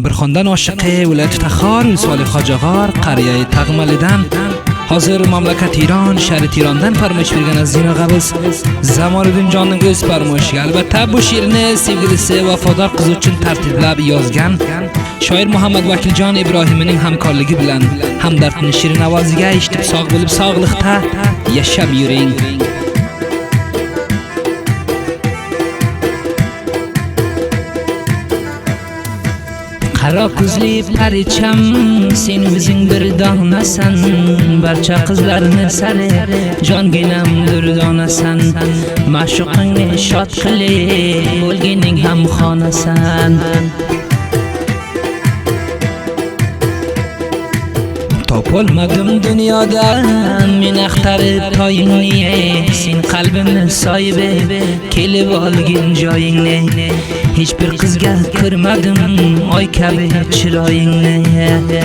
Bir xondan oshiqi viloyat Taxor Solih Hojag'or qariyai Tag'malidan hozir mamlakat Iron, shahri Terondan farmoyish bergan aziz og'amiz Zamoliddin jonning o'z farmoyishiga albatta bu she'rni sevgilisi vafodor qiz uchun tartiblab yozgan shoir Muhammad Vakiljon Ibrohimning hamkorligi bilan hamdardning shirin ovoziga eshitib sog' bo'lib sog'likda yashab yuring. Qaro ko'zli paricham sen o'zing bir donasan, barcha qizlarni sari jonginam durdonasan, ma'shuqingni shod qilib o'lgining ham xonasan. Topolmadim dunyoda men axtarib toyingni, sen qalbimni soyib kelib olgin joyingni. Hech bir qizga ko'rmadim oy kabi chiroyingni.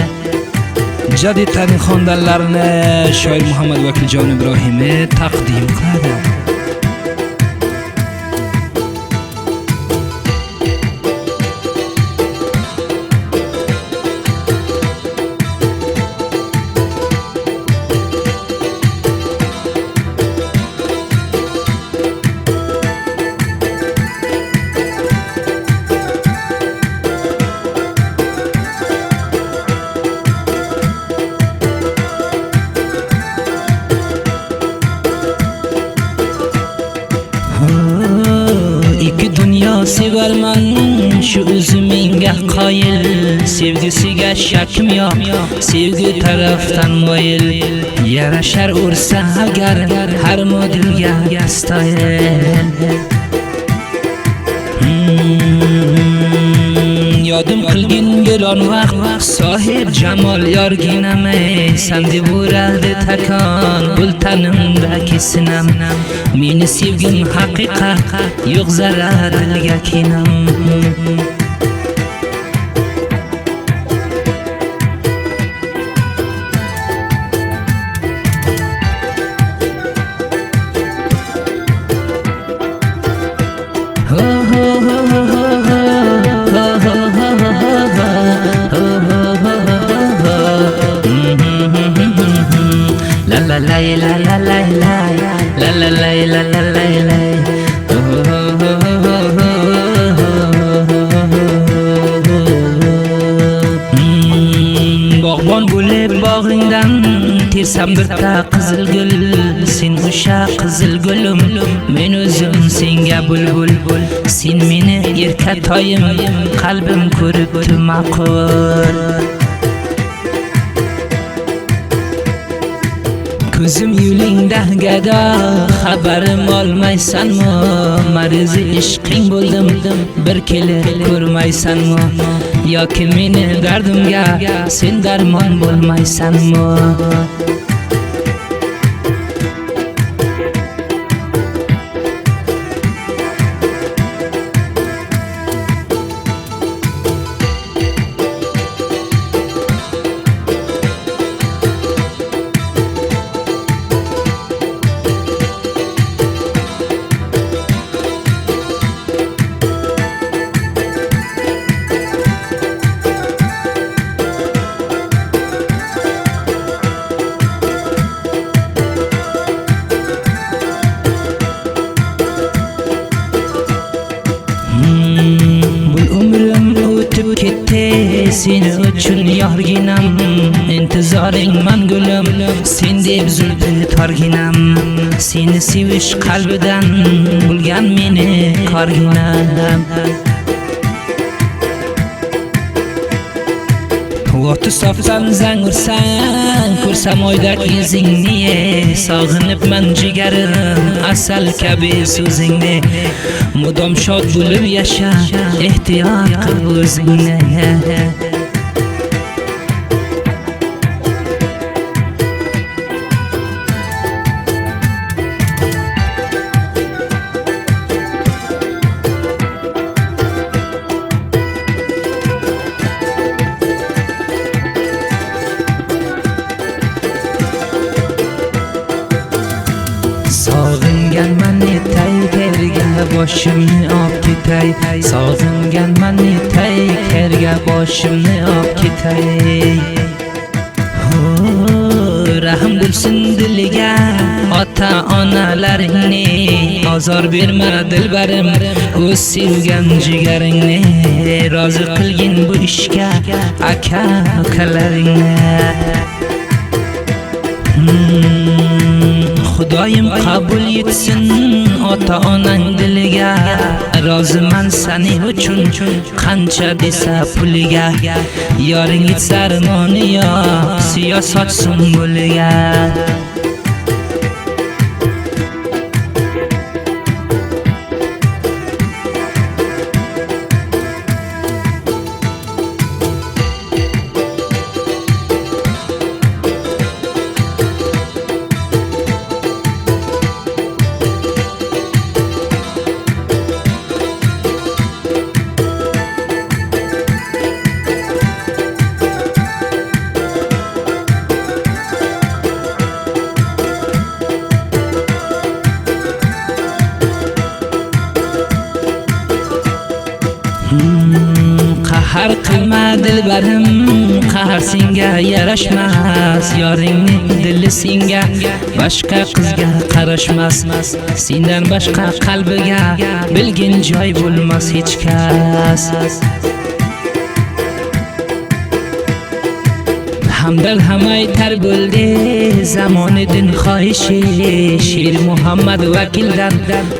Jadid tabiiy xonadonlarini shoir Muhammad Vakiljon Ibrohim taqdim qiladi. İki dünya severman şu üzümünge qayil, sevgisiga shakim yo'q, sevgi tarafdan moyil, yarashar ursa agar har modelga stayil. Yodim qilgin biron vaqt sohib jamol yorginame, san deb uradi takon bultanimda kesinam. Meni sevgim haqiqat, yo'q zarar dilga kinam. La la la la la la la la la la la la la. Bog'bon bo'lib bog'ingdan tersam birta qizil gul, sen o'sha qizil gulim, men o'zim senga bulbul. Sen meni erkatoyim, qalbim ko'ribdi ma'qul. Ko'zim yo'lingda gado, xabarim olmaysanmi? Marizi ishqing bo'ldim, bir kelib ko'rmaysanmi? Yoki meni dardimga sen darmon bo'lmaysanmi? Seni uchun yorginam, intizoring mangulim, sen deb zulfi torginam. Seni sevish qalbidan bo'lgan meni korginam. O'ti sofdan zang ursang, ko'rsam oydak yuzingni, sog'inibman jigarim, asal kabi so'zingni. Mudom shod bo'lib yasha, ehtiyot qil o'zingni. Sog'inganman etay terga boshimni olib ketay, sog'inganman netay, yerga boshimni olib ketay. Rahim bo'lsin diliga ota onalaringni, ozor berma dilbarim o'z sevgan jigaringni, rozi qilgin bu ishga aka ukalaringni. Xudoyim qabul etsin ota onang diliga, roziman seni uchun qancha desa puliga. Yoring yetsa armoni yo'q, siyosat sumbuliga. Qahar qilma dilbarim, qahar senga yarashmas. Yoringning dili senga boshqa qizga qarashmas. Sendan boshqa qalbiga bilgin joy bo'lmas hech kas. Hamdal hamay tar bo'ldi zamonidan xohishi, Sher Muhammad vakildan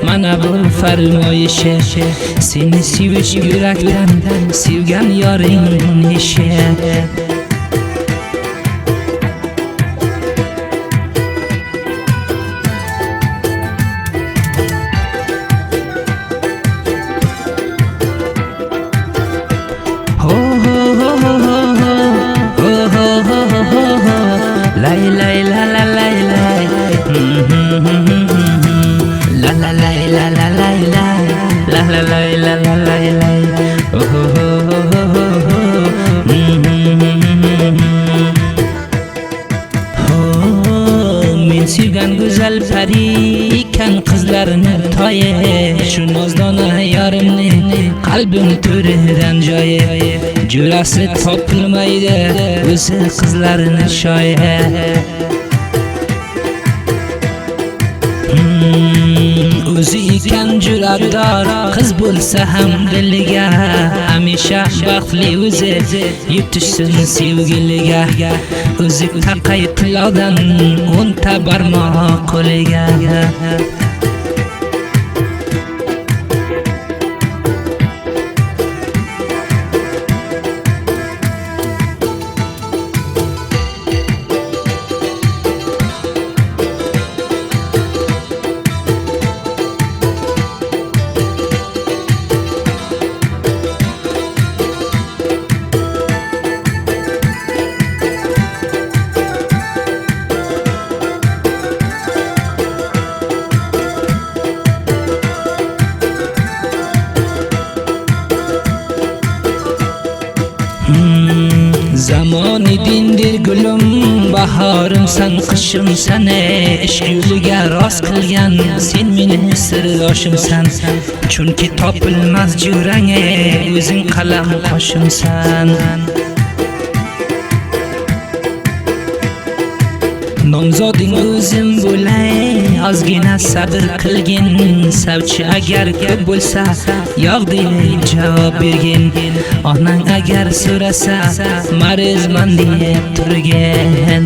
mana bu farmoyishi. Seni sevish yurakdan sevgan yoring ishi. Lay lay la la lay lay, la la lay la la lay lay, la la lay la la lay lay. Men sevgan go'zal pari ekan qizlarni toyi, shu nozdona yorimni qalbim to'ridan joyi. Jurasi topilmaydi o'zi qizlarni shoyi. O'zi ekan jurador, qiz bo'lsa ham diliga, hamisha baxtli o'zi yetishsin sevgiliga. O'zi taqay tilodan 10 ta barmoq qo'liga. Zamoni dindir gulum, bahorimsan qishimsan, ishq yo'liga rost qilgan sen meni sirdoshimsan. Chunki topilmas jurang, o'zing qalam qoshimsan. Nomzoding o'zim bo'lay, ozgina sabr qilgin. Savchi agar ko'p bo'lsa, yo'q deb javob bergin. Onang agar so'rasa, marizman deb turgin.